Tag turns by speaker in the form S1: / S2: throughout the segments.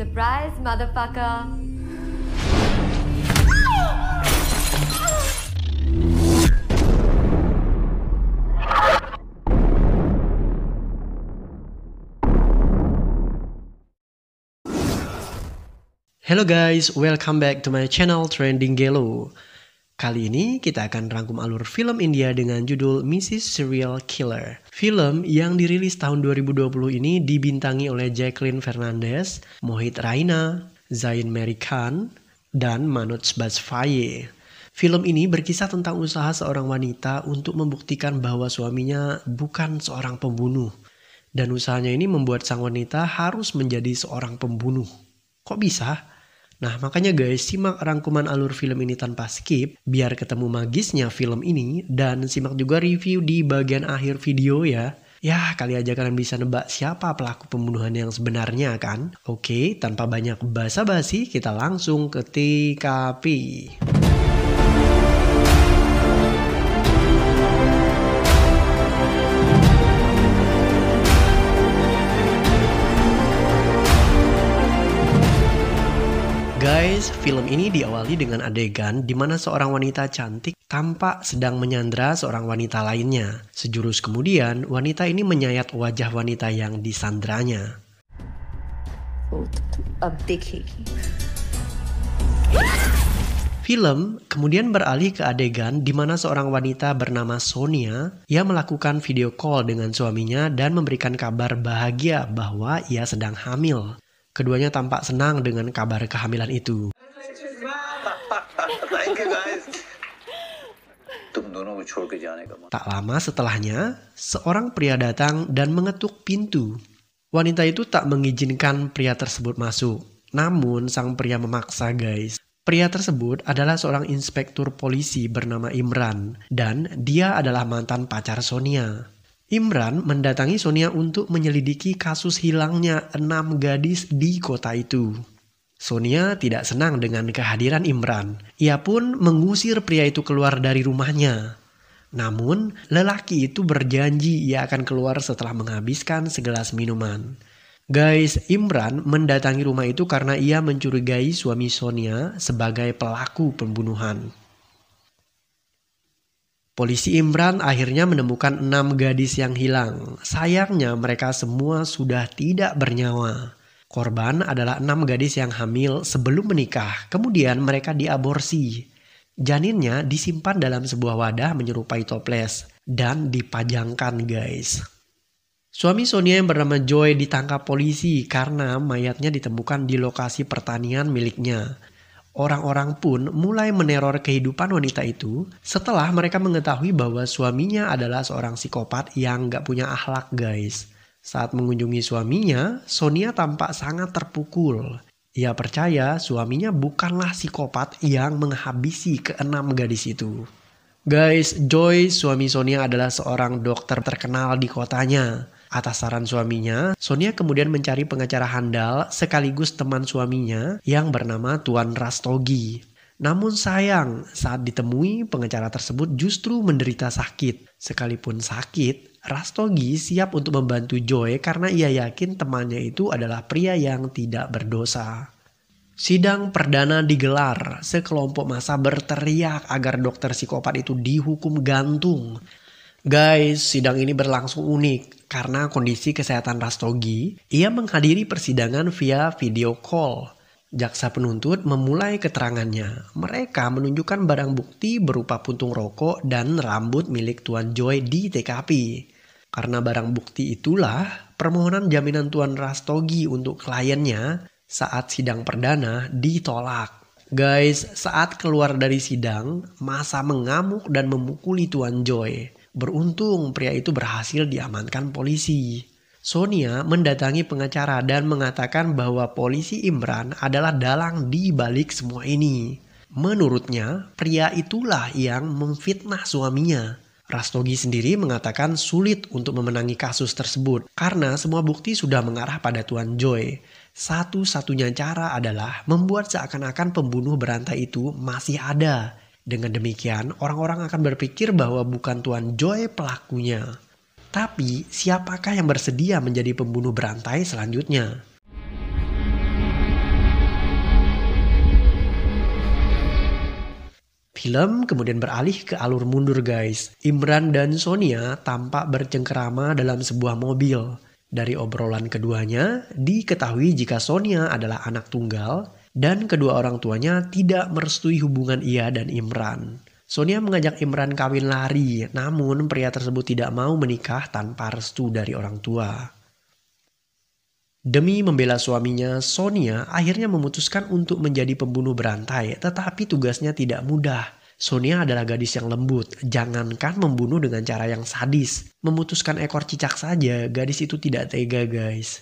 S1: Surprise, motherfucker.
S2: Hello guys, welcome back to my channel Trending Gelo. Kali ini kita akan rangkum alur film India dengan judul Mrs. Serial Killer. Film yang dirilis tahun 2020 ini dibintangi oleh Jacqueline Fernandez, Mohit Raina, Zayn Mary Khan, dan Manoj Bajpayee. Film ini berkisah tentang usaha seorang wanita untuk membuktikan bahwa suaminya bukan seorang pembunuh. Dan usahanya ini membuat sang wanita harus menjadi seorang pembunuh. Kok bisa? Nah makanya guys, simak rangkuman alur film ini tanpa skip biar ketemu magisnya film ini, dan simak juga review di bagian akhir video ya. Ya kali aja kalian bisa nebak siapa pelaku pembunuhan yang sebenarnya kan. Oke, tanpa banyak basa-basi kita langsung ke TKP. Guys, film ini diawali dengan adegan di mana seorang wanita cantik tampak sedang menyandra seorang wanita lainnya. Sejurus kemudian, wanita ini menyayat wajah wanita yang disandranya. Film kemudian beralih ke adegan di mana seorang wanita bernama Sonia yang melakukan video call dengan suaminya dan memberikan kabar bahagia bahwa ia sedang hamil. Keduanya tampak senang dengan kabar kehamilan itu. Tak lama setelahnya, seorang pria datang dan mengetuk pintu. Wanita itu tak mengizinkan pria tersebut masuk. Namun sang pria memaksa guys. Pria tersebut adalah seorang inspektur polisi bernama Imran. Dan dia adalah mantan pacar Sonia. Imran mendatangi Sonia untuk menyelidiki kasus hilangnya 6 gadis di kota itu. Sonia tidak senang dengan kehadiran Imran. Ia pun mengusir pria itu keluar dari rumahnya. Namun, lelaki itu berjanji ia akan keluar setelah menghabiskan segelas minuman. Guys, Imran mendatangi rumah itu karena ia mencurigai suami Sonia sebagai pelaku pembunuhan. Polisi Imran akhirnya menemukan 6 gadis yang hilang. Sayangnya mereka semua sudah tidak bernyawa. Korban adalah 6 gadis yang hamil sebelum menikah. Kemudian mereka diaborsi. Janinnya disimpan dalam sebuah wadah menyerupai toples dan dipajangkan guys. Suami Sonia yang bernama Joy ditangkap polisi karena mayatnya ditemukan di lokasi pertanian miliknya. Orang-orang pun mulai meneror kehidupan wanita itu setelah mereka mengetahui bahwa suaminya adalah seorang psikopat yang gak punya akhlak guys. Saat mengunjungi suaminya, Sonia tampak sangat terpukul. Ia percaya suaminya bukanlah psikopat yang menghabisi ke-6 gadis itu. Guys, Joy, suami Sonia adalah seorang dokter terkenal di kotanya. Atas saran suaminya, Sonia kemudian mencari pengacara handal sekaligus teman suaminya yang bernama Tuan Rastogi. Namun sayang, saat ditemui pengacara tersebut justru menderita sakit. Sekalipun sakit, Rastogi siap untuk membantu Joy karena ia yakin temannya itu adalah pria yang tidak berdosa. Sidang perdana digelar, sekelompok massa berteriak agar dokter psikopat itu dihukum gantung. Guys, sidang ini berlangsung unik karena kondisi kesehatan Rastogi. Ia menghadiri persidangan via video call. Jaksa penuntut memulai keterangannya. Mereka menunjukkan barang bukti berupa puntung rokok dan rambut milik Tuan Joy di TKP. Karena barang bukti itulah permohonan jaminan Tuan Rastogi untuk kliennya saat sidang perdana ditolak. Guys, saat keluar dari sidang, massa mengamuk dan memukuli Tuan Joy. Beruntung pria itu berhasil diamankan polisi. Sonia mendatangi pengacara dan mengatakan bahwa polisi Imran adalah dalang di balik semua ini. Menurutnya, pria itulah yang memfitnah suaminya. Rastogi sendiri mengatakan sulit untuk memenangi kasus tersebut karena semua bukti sudah mengarah pada Tuan Joy. Satu-satunya cara adalah membuat seakan-akan pembunuh berantai itu masih ada. Dengan demikian, orang-orang akan berpikir bahwa bukan Tuan Joy pelakunya. Tapi, siapakah yang bersedia menjadi pembunuh berantai selanjutnya? Film kemudian beralih ke alur mundur guys. Imran dan Sonia tampak bercengkerama dalam sebuah mobil. Dari obrolan keduanya, diketahui jika Sonia adalah anak tunggal dan kedua orang tuanya tidak merestui hubungan ia dan Imran. Sonia mengajak Imran kawin lari, namun pria tersebut tidak mau menikah tanpa restu dari orang tua. Demi membela suaminya, Sonia akhirnya memutuskan untuk menjadi pembunuh berantai, tetapi tugasnya tidak mudah. Sonia adalah gadis yang lembut, jangankan membunuh dengan cara yang sadis. Memutuskan ekor cicak saja, gadis itu tidak tega guys.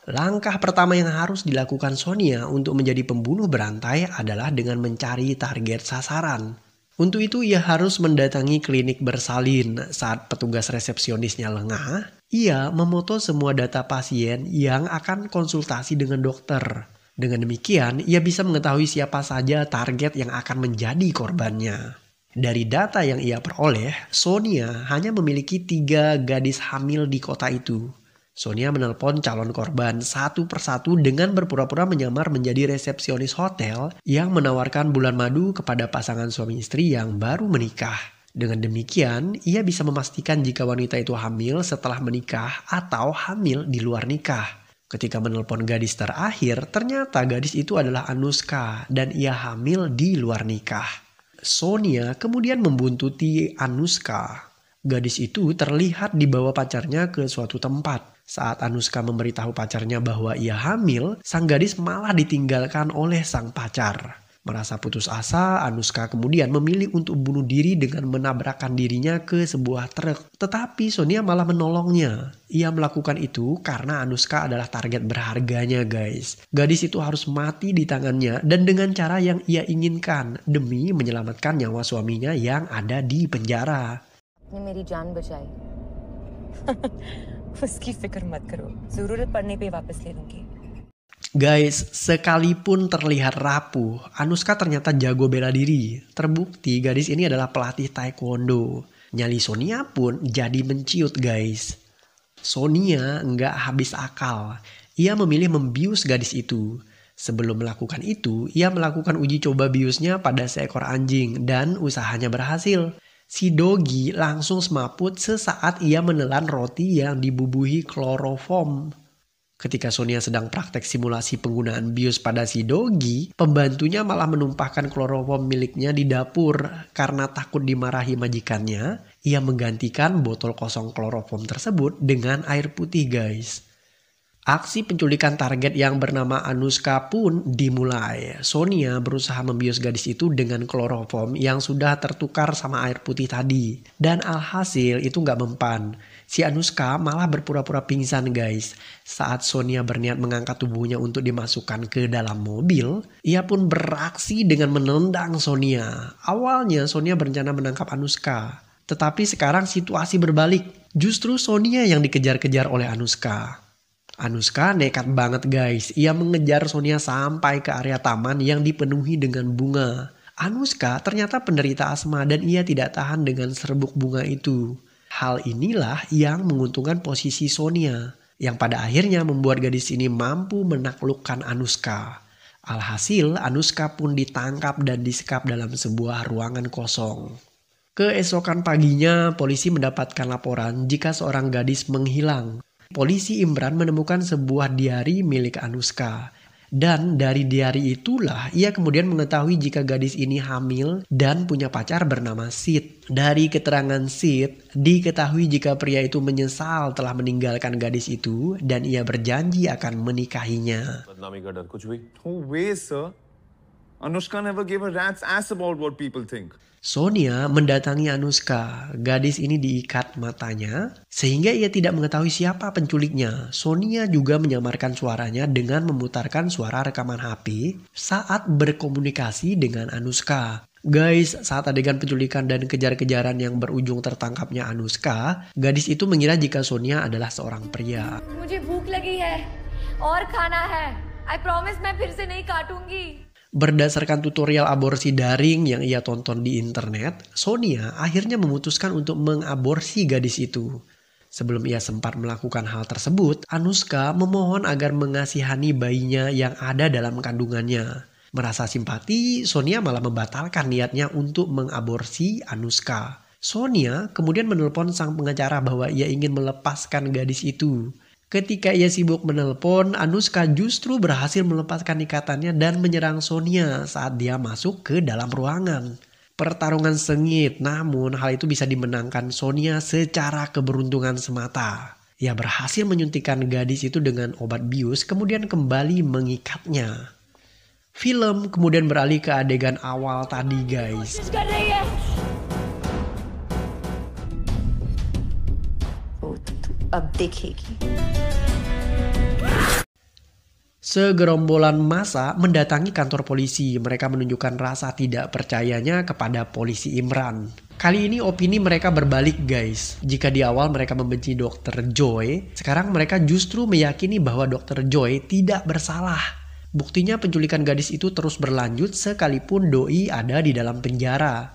S2: Langkah pertama yang harus dilakukan Sonia untuk menjadi pembunuh berantai adalah dengan mencari target sasaran. Untuk itu ia harus mendatangi klinik bersalin. Saat petugas resepsionisnya lengah, ia memoto semua data pasien yang akan konsultasi dengan dokter. Dengan demikian, ia bisa mengetahui siapa saja target yang akan menjadi korbannya. Dari data yang ia peroleh, Sonia hanya memiliki 3 gadis hamil di kota itu. Sonia menelpon calon korban satu persatu dengan berpura-pura menyamar menjadi resepsionis hotel yang menawarkan bulan madu kepada pasangan suami istri yang baru menikah. Dengan demikian, ia bisa memastikan jika wanita itu hamil setelah menikah atau hamil di luar nikah. Ketika menelpon gadis terakhir, ternyata gadis itu adalah Anushka dan ia hamil di luar nikah. Sonia kemudian membuntuti Anushka. Gadis itu terlihat dibawa pacarnya ke suatu tempat. Saat Anushka memberitahu pacarnya bahwa ia hamil, sang gadis malah ditinggalkan oleh sang pacar. Merasa putus asa, Anushka kemudian memilih untuk bunuh diri dengan menabrakkan dirinya ke sebuah truk. Tetapi Sonia malah menolongnya. Ia melakukan itu karena Anushka adalah target berharganya guys. Gadis itu harus mati di tangannya dan dengan cara yang ia inginkan demi menyelamatkan nyawa suaminya yang ada di penjara.
S3: ने मेरी जान बचाई उसकी फिक्र मत करो जरूरत पड़ने पे वापस ले लूंगी.
S2: Guys, sekalipun terlihat rapuh, Anushka ternyata jago bela diri. Terbukti gadis ini adalah pelatih taekwondo. Nyali Sonia pun jadi menciut guys. Sonia nggak habis akal. Ia memilih membius gadis itu. Sebelum melakukan itu, ia melakukan uji coba biusnya pada seekor anjing dan usahanya berhasil. Si Dogi langsung semaput sesaat ia menelan roti yang dibubuhi kloroform. Ketika Sonia sedang praktek simulasi penggunaan bius pada si Dogi, pembantunya malah menumpahkan kloroform miliknya di dapur. Karena takut dimarahi majikannya, ia menggantikan botol kosong kloroform tersebut dengan air putih guys. Aksi penculikan target yang bernama Anushka pun dimulai. Sonia berusaha membius gadis itu dengan kloroform yang sudah tertukar sama air putih tadi. Dan alhasil itu nggak mempan. Si Anushka malah berpura-pura pingsan guys. Saat Sonia berniat mengangkat tubuhnya untuk dimasukkan ke dalam mobil, ia pun beraksi dengan menendang Sonia. Awalnya Sonia berencana menangkap Anushka. Tetapi sekarang situasi berbalik. Justru Sonia yang dikejar-kejar oleh Anushka. Anushka nekat banget guys. Ia mengejar Sonia sampai ke area taman yang dipenuhi dengan bunga. Anushka ternyata penderita asma dan ia tidak tahan dengan serbuk bunga itu. Hal inilah yang menguntungkan posisi Sonia, yang pada akhirnya membuat gadis ini mampu menaklukkan Anushka. Alhasil Anushka pun ditangkap dan disekap dalam sebuah ruangan kosong. Keesokan paginya polisi mendapatkan laporan jika seorang gadis menghilang. Polisi Imran menemukan sebuah diari milik Anushka. Dan dari diari itulah ia kemudian mengetahui jika gadis ini hamil dan punya pacar bernama Sid. Dari keterangan Sid, diketahui jika pria itu menyesal telah meninggalkan gadis itu dan ia berjanji akan menikahinya.
S4: No way, sir. Anushka never gave a rat's ass about what people think.
S2: Sonia mendatangi Anushka. Gadis ini diikat matanya sehingga ia tidak mengetahui siapa penculiknya. Sonia juga menyamarkan suaranya dengan memutarkan suara rekaman HP saat berkomunikasi dengan Anushka. Guys, saat adegan penculikan dan kejar-kejaran yang berujung tertangkapnya Anushka, gadis itu mengira jika Sonia adalah seorang pria.
S1: मुझे भूख लगी है और खाना है. I promise मैं फिर से नहीं काटूंगी.
S2: Berdasarkan tutorial aborsi daring yang ia tonton di internet, Sonia akhirnya memutuskan untuk mengaborsi gadis itu. Sebelum ia sempat melakukan hal tersebut, Anushka memohon agar mengasihani bayinya yang ada dalam kandungannya. Merasa simpati, Sonia malah membatalkan niatnya untuk mengaborsi Anushka. Sonia kemudian menelpon sang pengacara bahwa ia ingin melepaskan gadis itu. Ketika ia sibuk menelpon, Anushka justru berhasil melepaskan ikatannya dan menyerang Sonia saat dia masuk ke dalam ruangan. Pertarungan sengit, namun hal itu bisa dimenangkan Sonia secara keberuntungan semata. Ia berhasil menyuntikkan gadis itu dengan obat bius, kemudian kembali mengikatnya. Film kemudian beralih ke adegan awal tadi, guys.
S1: कोशिश कर रही है।
S3: वो तो तू अब देखेगी।
S2: Segerombolan massa mendatangi kantor polisi. Mereka menunjukkan rasa tidak percayanya kepada polisi Imran. Kali ini opini mereka berbalik, guys. Jika di awal mereka membenci Dr. Joy, sekarang mereka justru meyakini bahwa Dr. Joy tidak bersalah. Buktinya penculikan gadis itu terus berlanjut sekalipun doi ada di dalam penjara.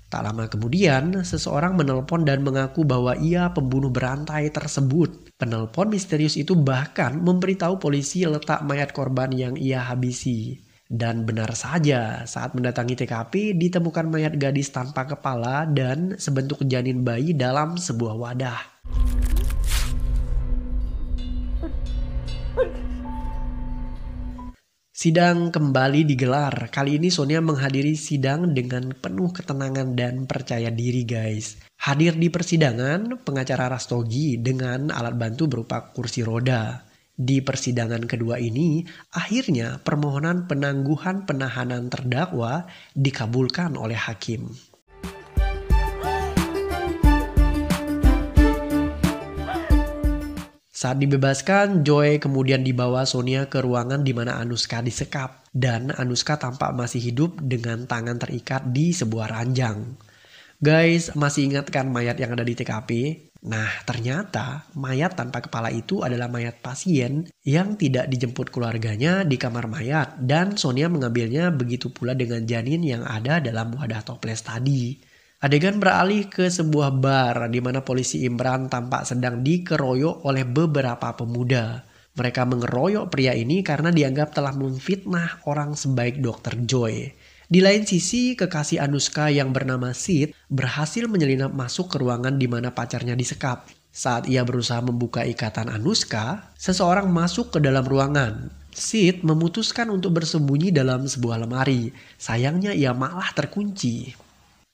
S2: Tak lama kemudian, seseorang menelpon dan mengaku bahwa ia pembunuh berantai tersebut. Penelpon misterius itu bahkan memberitahu polisi letak mayat korban yang ia habisi. Dan benar saja, saat mendatangi TKP ditemukan mayat gadis tanpa kepala dan sebentuk janin bayi dalam sebuah wadah. Sidang kembali digelar. Kali ini Sonia menghadiri sidang dengan penuh ketenangan dan percaya diri, guys. Hadir di persidangan, pengacara Rastogi dengan alat bantu berupa kursi roda. Di persidangan kedua ini, akhirnya permohonan penangguhan penahanan terdakwa dikabulkan oleh hakim. Saat dibebaskan, Joy kemudian dibawa Sonia ke ruangan di mana Anushka disekap. Dan Anushka tampak masih hidup dengan tangan terikat di sebuah ranjang. Guys, masih ingat kan mayat yang ada di TKP? Nah, ternyata mayat tanpa kepala itu adalah mayat pasien yang tidak dijemput keluarganya di kamar mayat. Dan Sonia mengambilnya, begitu pula dengan janin yang ada dalam wadah toples tadi. Adegan beralih ke sebuah bar di mana polisi Imran tampak sedang dikeroyok oleh beberapa pemuda. Mereka mengeroyok pria ini karena dianggap telah memfitnah orang sebaik Dr. Joy. Di lain sisi, kekasih Anushka yang bernama Sid berhasil menyelinap masuk ke ruangan di mana pacarnya disekap. Saat ia berusaha membuka ikatan Anushka, seseorang masuk ke dalam ruangan. Sid memutuskan untuk bersembunyi dalam sebuah lemari. Sayangnya ia malah terkunci.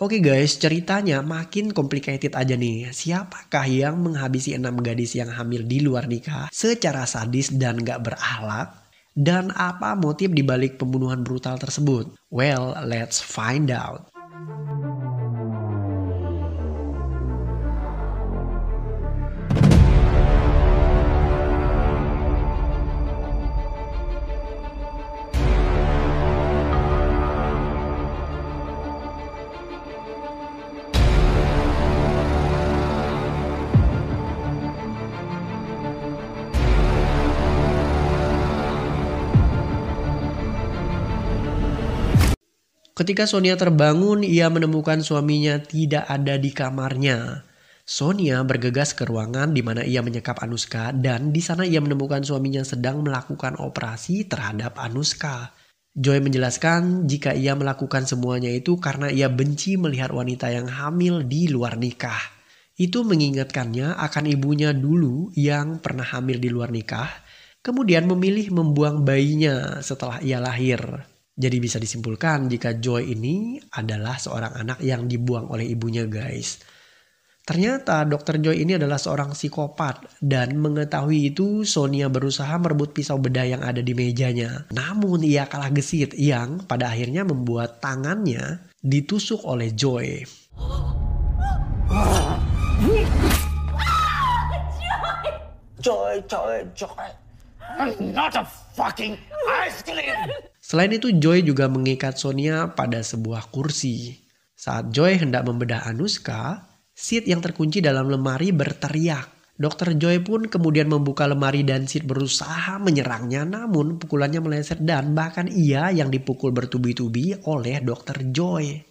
S2: Oke guys, ceritanya makin complicated aja nih. Siapakah yang menghabisi 6 gadis yang hamil di luar nikah secara sadis dan gak berakhlak? Dan apa motif dibalik pembunuhan brutal tersebut? Well, let's find out. Ketika Sonia terbangun, ia menemukan suaminya tidak ada di kamarnya. Sonia bergegas ke ruangan di mana ia menyekap Anushka dan di sana ia menemukan suaminya sedang melakukan operasi terhadap Anushka. Joy menjelaskan jika ia melakukan semuanya itu karena ia benci melihat wanita yang hamil di luar nikah. Itu mengingatkannya akan ibunya dulu yang pernah hamil di luar nikah, kemudian memilih membuang bayinya setelah ia lahir. Jadi bisa disimpulkan jika Joy ini adalah seorang anak yang dibuang oleh ibunya, guys. Ternyata Dr. Joy ini adalah seorang psikopat dan mengetahui itu Sonia berusaha merebut pisau bedah yang ada di mejanya. Namun ia kalah gesit yang pada akhirnya membuat tangannya ditusuk oleh Joy.
S5: Joy, I'm not a fucking ice cream.
S2: Selain itu Joy juga mengikat Sonia pada sebuah kursi. Saat Joy hendak membedah Anushka, Sid yang terkunci dalam lemari berteriak. Dr. Joy pun kemudian membuka lemari dan Sid berusaha menyerangnya, namun pukulannya meleset dan bahkan ia yang dipukul bertubi-tubi oleh Dr. Joy.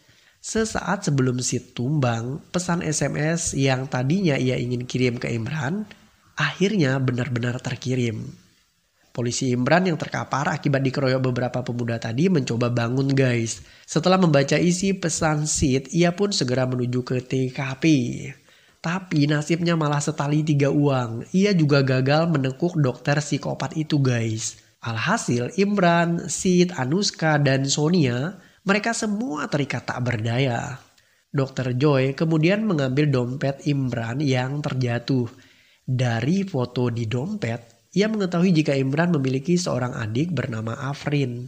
S2: Sesaat sebelum Sid tumbang, pesan SMS yang tadinya ia ingin kirim ke Imran akhirnya benar-benar terkirim. Polisi Imran yang terkapar akibat dikeroyok beberapa pemuda tadi mencoba bangun guys. Setelah membaca isi pesan Sid, ia pun segera menuju ke TKP. Tapi nasibnya malah setali 3 uang. Ia juga gagal menekuk dokter psikopat itu guys. Alhasil Imran, Sid, Anushka, dan Sonia, mereka semua terikat tak berdaya. Dr. Joy kemudian mengambil dompet Imran yang terjatuh. Dari foto di dompet, ia mengetahui jika Imran memiliki seorang adik bernama Afrin.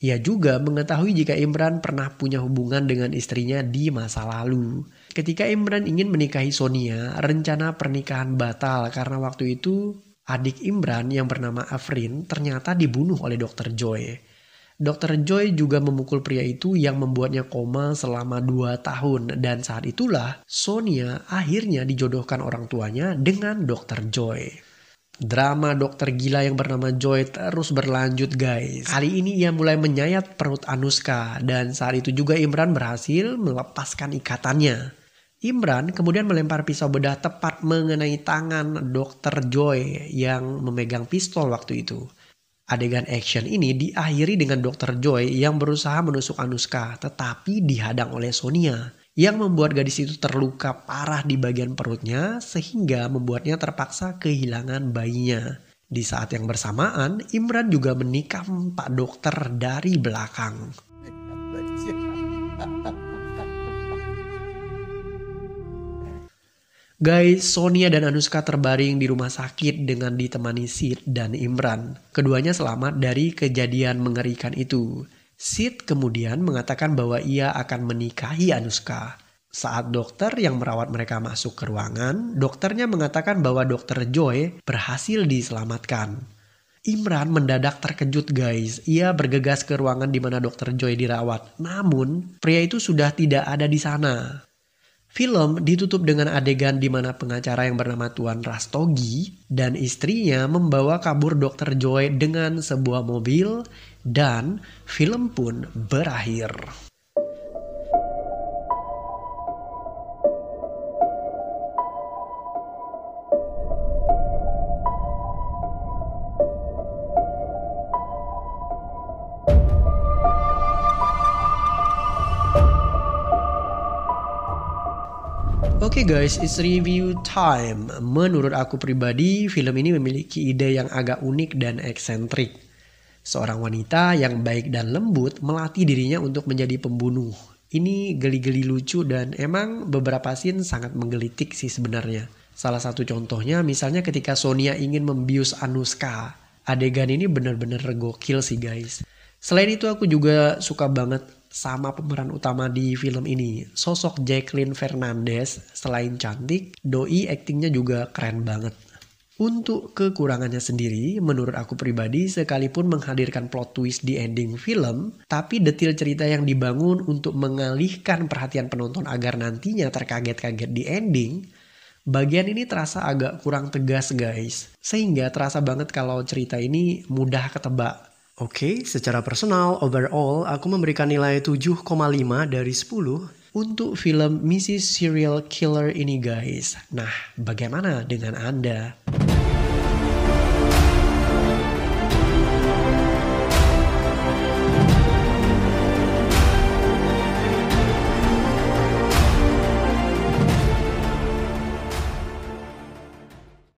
S2: Ia juga mengetahui jika Imran pernah punya hubungan dengan istrinya di masa lalu. Ketika Imran ingin menikahi Sonia, rencana pernikahan batal karena waktu itu adik Imran yang bernama Afrin ternyata dibunuh oleh Dr. Joy. Dr. Joy juga memukul pria itu yang membuatnya koma selama 2 tahun dan saat itulah Sonia akhirnya dijodohkan orang tuanya dengan Dr. Joy. Drama dokter gila yang bernama Joy terus berlanjut guys. Kali ini ia mulai menyayat perut Anushka dan saat itu juga Imran berhasil melepaskan ikatannya. Imran kemudian melempar pisau bedah tepat mengenai tangan dokter Joy yang memegang pistol waktu itu. Adegan action ini diakhiri dengan dokter Joy yang berusaha menusuk Anushka tetapi dihadang oleh Sonia. Yang membuat gadis itu terluka parah di bagian perutnya sehingga membuatnya terpaksa kehilangan bayinya. Di saat yang bersamaan, Imran juga menikam Pak Dokter dari belakang. Guys, Sonia dan Anushka terbaring di rumah sakit dengan ditemani Sid dan Imran. Keduanya selamat dari kejadian mengerikan itu. Sid kemudian mengatakan bahwa ia akan menikahi Anushka. Saat dokter yang merawat mereka masuk ke ruangan, dokternya mengatakan bahwa Dr. Joy berhasil diselamatkan. Imran mendadak terkejut guys. Ia bergegas ke ruangan di mana Dr. Joy dirawat. Namun, pria itu sudah tidak ada di sana. Film ditutup dengan adegan di mana pengacara yang bernama Tuan Rastogi dan istrinya membawa kabur Dr. Joy dengan sebuah mobil dan film pun berakhir. Oke guys, it's review time. Menurut aku pribadi, film ini memiliki ide yang agak unik dan eksentrik. Seorang wanita yang baik dan lembut melatih dirinya untuk menjadi pembunuh. Ini geli-geli lucu dan emang beberapa scene sangat menggelitik sih sebenarnya. Salah satu contohnya misalnya ketika Sonia ingin membius Anushka. Adegan ini bener-bener gokil sih guys. Selain itu aku juga suka banget sama pemeran utama di film ini. Sosok Jacqueline Fernandez selain cantik, doi aktingnya juga keren banget. Untuk kekurangannya sendiri, menurut aku pribadi sekalipun menghadirkan plot twist di ending film, tapi detail cerita yang dibangun untuk mengalihkan perhatian penonton agar nantinya terkaget-kaget di ending, bagian ini terasa agak kurang tegas guys. Sehingga terasa banget kalau cerita ini mudah ketebak. Oke, secara personal, overall aku memberikan nilai 7,5 dari 10 untuk film Mrs. Serial Killer ini guys. Nah, bagaimana dengan Anda?